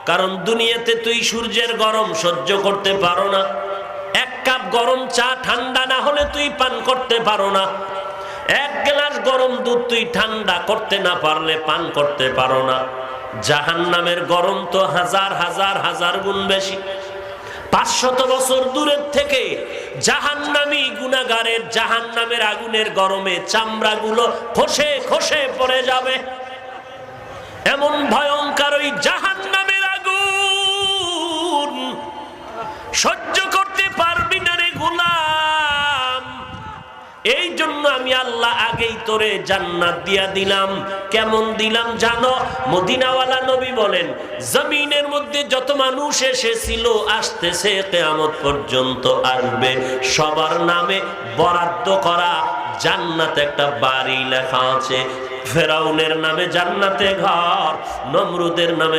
কারণ দুনিয়াতে তুই সূর্যের গরম সহ্য করতে পারো না। এক কাপ গরম চা ঠান্ডা না হলে তুই পান করতে পারো না। এক গ্লাস গরম দুধ তুই ঠান্ডা করতে না পারলে পান করতে পারো না। জাহান্নামের গরম তো হাজার হাজার হাজার গুণ বেশি। 500 বছর দূরের থেকে জাহান্নামী গুনাহগারের জাহান্নামের আগুনের গরমে চামড়াগুলো খসে খসে পড়ে যাবে। এমন ভয়ঙ্কর ওই জাহান্নামের আগুন সহ্য করতে পারবি না রে গোলাম। এই জন্য আমি আল্লাহ আগেই তোরে জান্নাত দিয়া দিলাম। কেমন দিলাম জানো? মদিনাওয়ালা নবী বলেন, জমিনের মধ্যে যত মানুষ এসেছিল আসতেছে কিয়ামত পর্যন্ত আসবে, সবার নামে বরাদ্দ করা জান্নাতে একটা বাড়ি লেখা আছে। ফেরাউনের নামে জান্নাতে ঘর, নমরুদের নামে